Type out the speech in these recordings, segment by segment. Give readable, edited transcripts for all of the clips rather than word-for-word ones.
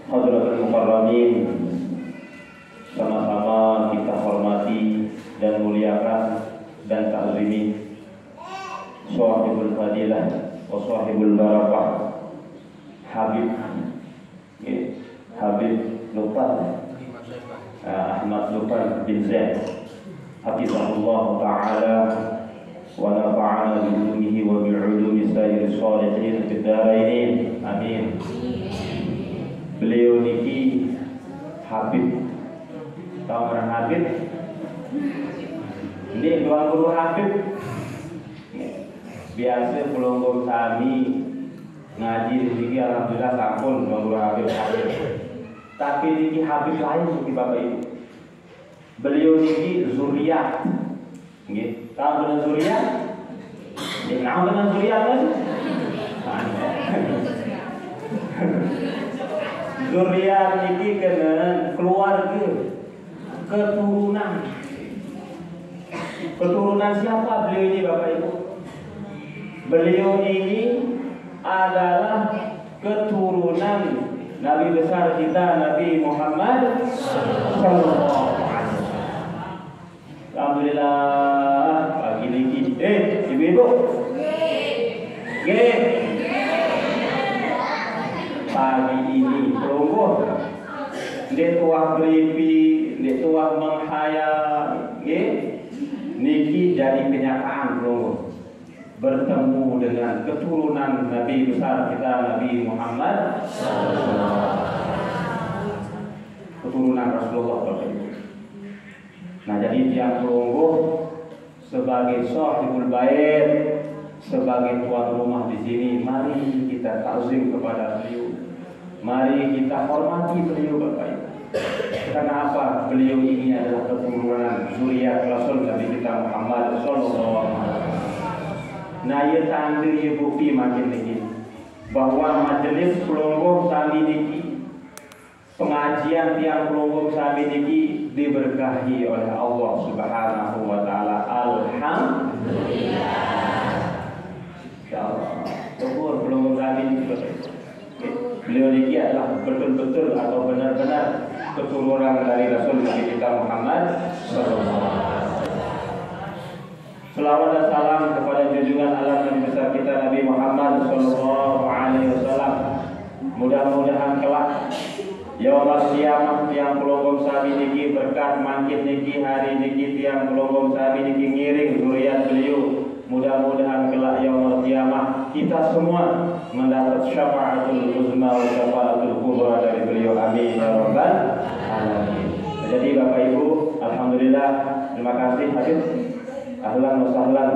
Hadratul Mukarramin, sama-sama kita hormati dan muliakan dan ta'zimi Shahibul Fadilah wa Shahibul Barakah Habib Habib Lutfan Ahmad Lutfan bin Zaid hafizahullah ta'ala wa nafa'ana bi ilmihi wa bi ulumi sayyidis shalihin fid dharain amin. Beliau niki Habib, tahu orang Habib? Ini tuan guru Habib. Biasa pelonggong kami ngaji di sini, alhamdulillah sampun tuan guru Habib. Tapi niki Habib lain niki Bapak Ibu. Beliau niki zuriat. Nggih, tahu dengan zuriat? Nggih, tahu dengan zuriat kan? Zuriat niki kena keluarga, keturunan. Keturunan siapa beliau ini Bapak Ibu? Beliau ini adalah keturunan Nabi besar kita Nabi Muhammad sallallahu alaihi wasallam. Alhamdulillah pagi niki. Ibu-ibu. Nggih. Pagi ini tunggu dia tuah beripi, dia tuah menghayal, niki jadi kenyataan tunggu bertemu dengan keturunan Nabi besar kita Nabi Muhammad, keturunan Rasulullah Bapak Ibu. Nah jadi tiang tunggu sebagai Shahibul Bait, sebagai tuan rumah di sini, mari kita takzim kepada beliau. Mari kita hormati beliau Bapak Ibu. Karena apa? Beliau ini adalah keturunan zuriat Rasul Nabi kita Muhammad sallallahu alaihi wasallam. Nah, ia tanda ia bukti makin lagi bahwa majelis pelonggong sami niki, pengajian tiang pelonggong sami niki diberkahi oleh Allah Subhanahu wa taala. Alhamdulillah. Insyaallah. Syukur pelonggong sami niki. Beliau ini adalah betul-betul atau benar-benar keturunan dari Rasul Nabi kita Muhammad sallallahu alaihi wasallam. Selawat dan salam kepada junjungan alam Nabi besar kita Nabi Muhammad sallallahu alaihi wasallam. Mudah-mudahan kelak yaumul qiyamah tiang pelonggong sami niki berkat mangkit niki hari niki tiang pelonggong sami niki ngiring zuriat beliau. Mudah-mudahan kelak yaumul qiyamah kita semua mendapat syafaatul uzma wa syafaatul kubra dari beliau. Amin ya rabbal alamin. Jadi Bapak Ibu, alhamdulillah, terima kasih hadir. Ahlan wa sahlan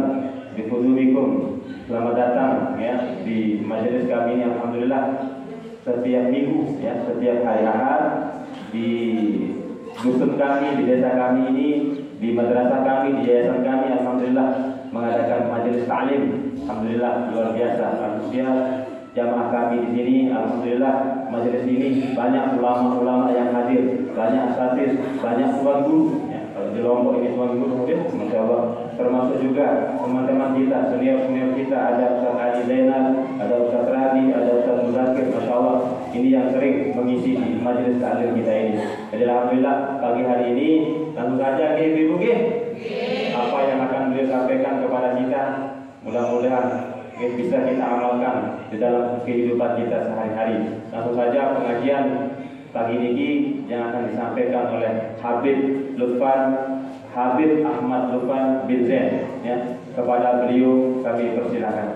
bi hudubikum. Selamat datang ya di majelis kami ini. Alhamdulillah setiap minggu ya, setiap hari Ahad di dusun kami, di desa kami ini, di madrasah kami, di yayasan kami, alhamdulillah mengadakan majelis ta'lim. Alhamdulillah luar biasa. Alhamdulillah jamaah kami di sini, alhamdulillah majelis ini banyak ulama-ulama yang hadir, banyak asatidz, banyak tuan guru. Ya, kalau di Lombok ini tuan guru hadir, masya Allah. Termasuk juga teman-teman kita, senior-senior kita, ada Ustaz Haji Zainal, ada Ustaz Rabi, ada Ustaz Muzakir, masya Allah. Ini yang sering mengisi di majelis ta'lim kita ini. Jadi alhamdulillah pagi hari ini langsung saja ibu apa yang akan beliau sampaikan kepada kita, mudah-mudahan bisa kita amalkan di dalam kehidupan kita sehari-hari. Langsung saja pengajian pagi ini yang akan disampaikan oleh Habib Lutfan, Habib Ahmad Lutfan bin Zaid ya. Kepada beliau kami persilakan.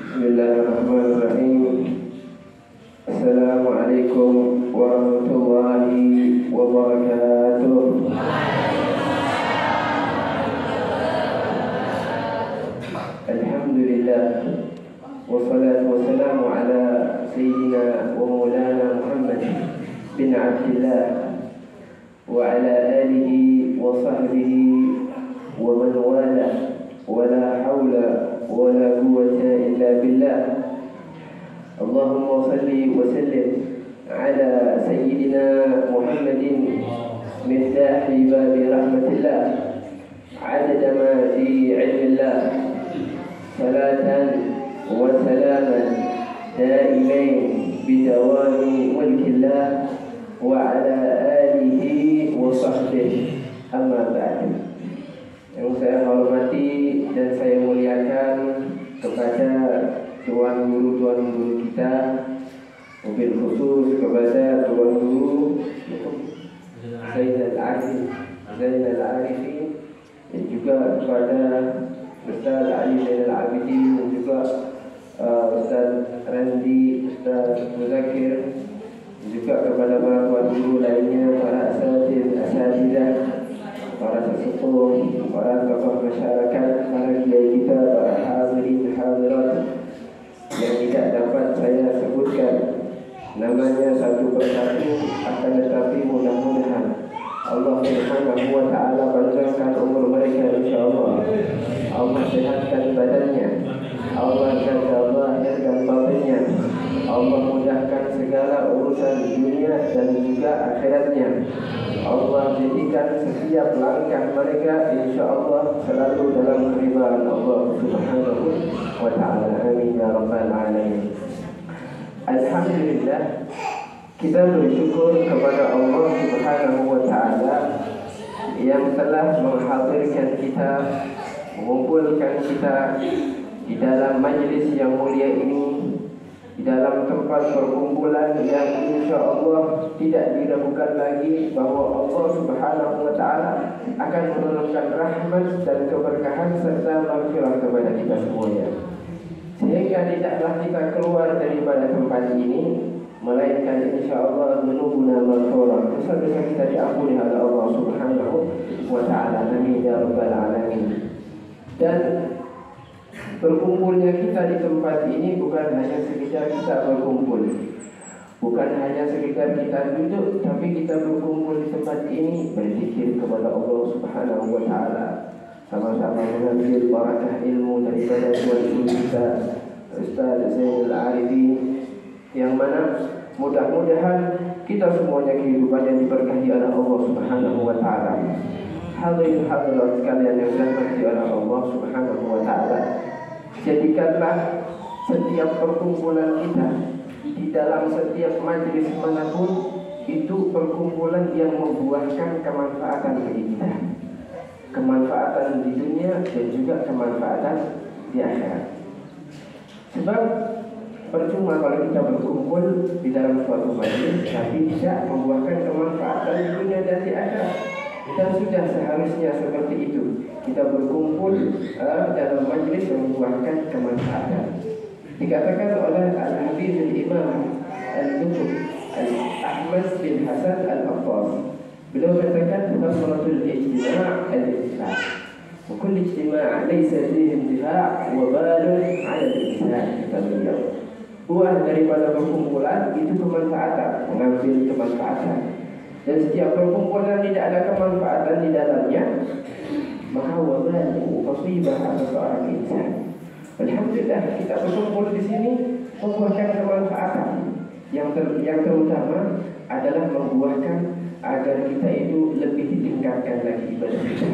Bismillahirrahmanirrahim. Assalamualaikum warahmatullahi wabarakatuh. Alhamdulillah, wassalatu wassalamu ala sayyidina wa maulana Muhammad bin Abdillah wa ala alihi wa sahbihi wa man wala wa la hawla wa la quwwata illa billah. Allahumma salli wa sallim ala sayyidina Muhammadin miftahi babi rahmatillah adada ma fi ilmillah salatan وسلاما دائمين بدوام ملك الله وعلى آله وصحبه أما بعد. Yang saya hormati dan saya muliakan kepada tuan guru kita, mobil khusus kepada tuan guru Zainal Arifin, dan juga kepada Ustaz Ali Zainal Abidin, dan juga Ustaz Randi, Ustaz Muzakir, dan juga kepada para tuan guru lainnya, para asatidzah, para sesepuh, para tokoh masyarakat, para kiai kita, para hadirin hadirat yang tidak dapat saya sebutkan namanya satu persatu, akan tetapi mudah-mudahan Allah Subhanahu wa ta'ala panjangkan umur mereka insyaallah. Allah sehatkan badannya, Allah jaga lahirkan batinnya, Allah mudahkan segala urusan dunia dan juga akhiratnya. Allah jadikan setiap langkah mereka insyaallah selalu dalam keridhaan Allah Subhanahu wa ta'ala. Amin ya rabbal alamin. Alhamdulillah, kita bersyukur kepada Allah Subhanahu wa ta'ala yang telah menghadirkan kita, mengumpulkan kita di dalam majlis yang mulia ini, di dalam tempat perkumpulan yang insya-Allah tidak diragukan lagi bahwa Allah Subhanahu wa ta'ala akan menurunkan rahmat dan keberkahan serta maghfirah kepada kita semuanya, sehingga tidaklah kita keluar daripada tempat ini melainkan insya-Allah menunggu maghfirah, dosa-dosa kita diampuni oleh Allah Subhanahu wa ta'ala. Amin ya rabbal alamin. Dan berkumpulnya kita di tempat ini bukan hanya sekedar kita berkumpul, bukan hanya sekedar kita duduk, tapi kita berkumpul di tempat ini berzikir kepada Allah Subhanahu wa ta'ala, sama-sama mengambil barakah ilmu daripada tuan guru kita Ustaz Zainal Arifin, yang mana mudah-mudahan kita semuanya kehidupannya diberkahi oleh Allah Subhanahu wa ta'ala. Hadirin hadirat sekalian yang dirahmati oleh Allah Subhanahu wa ta'ala, jadikanlah setiap perkumpulan kita di dalam setiap majelis manapun itu perkumpulan yang membuahkan kemanfaatan bagi kita, kemanfaatan di dunia dan juga kemanfaatan di akhirat. Sebab percuma kalau kita berkumpul di dalam suatu majelis tapi tidak membuahkan kemanfaatan di dunia dan di akhirat. Dan sudah seharusnya seperti itu, kita berkumpul dalam majelis yang membuahkan kemanfaatan. Dikatakan oleh Al-Hafiz Al-Imam Al-Qutb Ahmad bin Hasan Al-Abbas, beliau katakan nasratul ijtima' al-intifaa, wa kullu ijtima' laysa fihi intifaa' wa balun 'ala al-insan. Kata beliau, buah daripada perkumpulan itu kemanfaatan, mengambil kemanfaatan. Dan setiap perkumpulan tidak ada kemanfaatan di dalamnya, maka wabalu musibah atas seorang insan. Alhamdulillah, kita berkumpul di sini membuahkan kemanfaatan yang terutama adalah membuahkan agar kita itu lebih ditingkatkan lagi ibadah kita,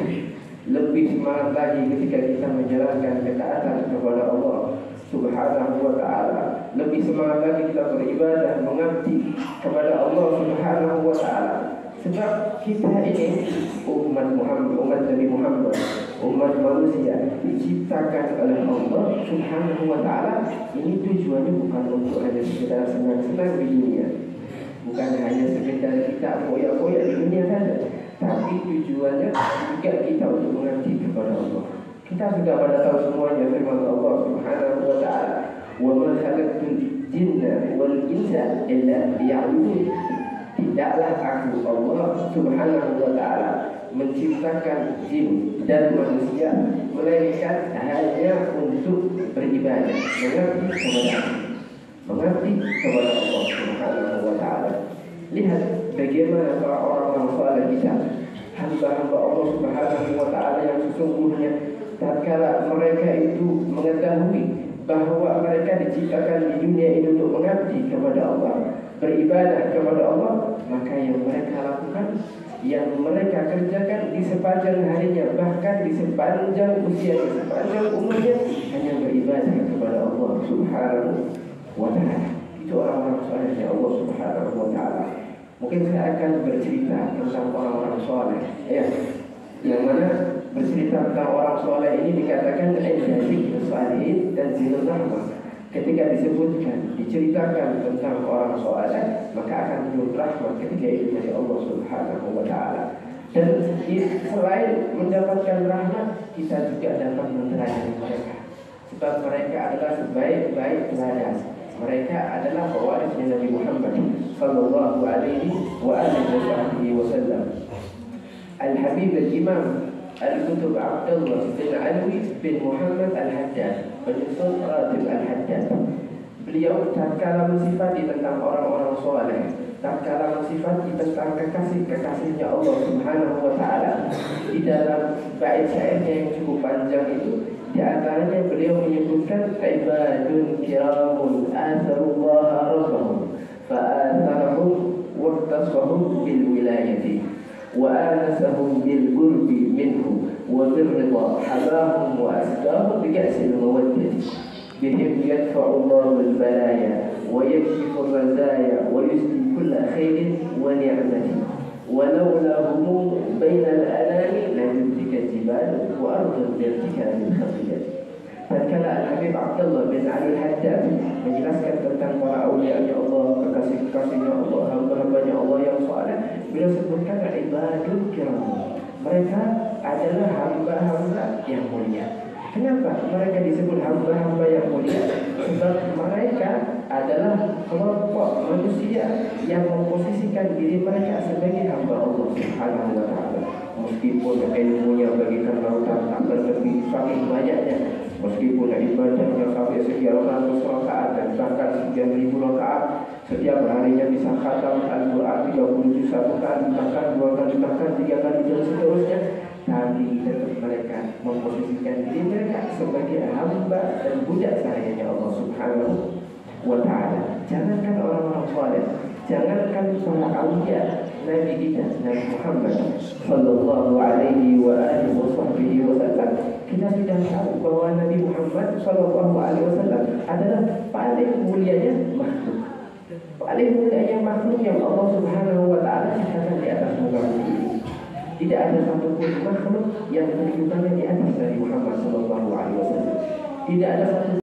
lebih semangat lagi ketika kita menjalankan ketaatan kepada Allah Subhanahu wa ta'ala, lebih semangat lagi kita beribadah mengabdi kepada Allah Subhanahu wa ta'ala. Sebab kita ini umat Muhammad, umat Nabi Muhammad, umat manusia diciptakan oleh Allah Subhanahu wa ta'ala. Ini tujuannya bukan untuk hanya sekedar senang-senang di dunia, bukan hanya sekedar kita foya-foya di dunia saja, tapi tujuannya juga kita untuk mengabdi kepada Allah. Kita sudah pada tahu semuanya firman Allah Subhanahu wa ta'ala, wa ma khalaqtul jinna wal insa illa liya'budun. Tidaklah aku Allah Subhanahu wa ta'ala menciptakan jin dan manusia melainkan hanya untuk beribadah, mengabdi kepada Allah Subhanahu wa ta'ala. Lihat bagaimana para orang-orang saleh kita, hamba-hamba Allah Subhanahu wa ta'ala yang sesungguhnya tatkala mereka itu mengetahui bahwa mereka diciptakan di dunia ini untuk mengabdi kepada Allah, beribadah kepada Allah, maka yang mereka lakukan, yang mereka kerjakan di sepanjang harinya, bahkan di sepanjang usianya, dengan umurnya hanya beribadah kepada Allah Subhanahu wa Ta'ala. Itu orang-orang salehnya Allah Subhanahu wa Ta'ala. Mungkin saya akan bercerita tentang orang-orang saleh, ya, yang mana bercerita tentang orang saleh ini dikatakan zikr salihin dan zikr rahmah. Ketika disebutkan, diceritakan tentang orang saleh, maka akan turun rahmat ketika itu dari Allah Subhanahu wa Ta'ala. Dan selain mendapatkan rahmat, kita juga dapat meneladani mereka, sebab mereka adalah sebaik-baik teladan. Mereka adalah pewarisnya Nabi Muhammad sallallahu alaihi wasallam. Al-Habib al-Imam Al-Kutub Abdullah bin Alwi bin Muhammad Al-Haddad, penyusun Ratib Al-Haddad. Beliau tatkala mensifati tentang orang-orang soleh, tatkala mensifati tentang kekasih-kekasihnya Allah Subhanahu wa Ta'ala, di dalam bait syairnya yang cukup panjang itu, di antaranya beliau menyebutkan ibadun kiramun atharullaha rabbahum fa'atharahum wartasahum bil wilayati wa anasahum bil qurbi minhu wa birridha habahum wa asdahum bi ka'sil mawaddati bihim yadfa'ullahu al balaya wa yakshifu ar-razaya wa yusli kulla khairin wa ni'mati ولولاهم بين الأنام لجدك الجبال وأرض بارتكاب الخطيئة. Tatkala Al-Habib Abdullah bin Ali Haddad menjelaskan tentang para awliya Allah, kekasih-kekasihnya Allah, hamba-hambanya Allah yang saleh, beliau sebutkan ibadul kiram. Mereka adalah hamba-hamba yang mulia. Kenapa mereka disebut hamba-hamba yang mulia? Sebab mereka adalah kelompok manusia yang memposisikan diri mereka sebagai hamba Allah Subhanahu wa Ta'ala. Meskipun ilmunya bagikan lautan tak bertepi saking banyaknya, meskipun ibadahnya sampai sekian ratus rakaat dan bahkan sekian ribu rakaat, setiap harinya bisa khatam Al-Quran 31 kali, bahkan 2 kali, bahkan 3 kali dan seterusnya, tapi tetap mereka memposisikan diri mereka sebagai hamba dan budak sahayanya Allah Subhanahu wa Ta'ala. Jangankan orang-orang saleh, jangankan para awliya Nabi kita, Nabi Muhammad sallallahu alaihi wasallam, kita sudah tahu bahwa Nabi Muhammad sallallahu alaihi wasallam adalah paling mulianya makhluk. Paling mulianya makhluk yang Allah Subhanahu wa Ta'ala ciptakan di atas muka bumi ini. Tidak ada satupun makhluk yang kedudukannya di atas dari Muhammad sallallahu alaihi wasallam. Tidak ada satu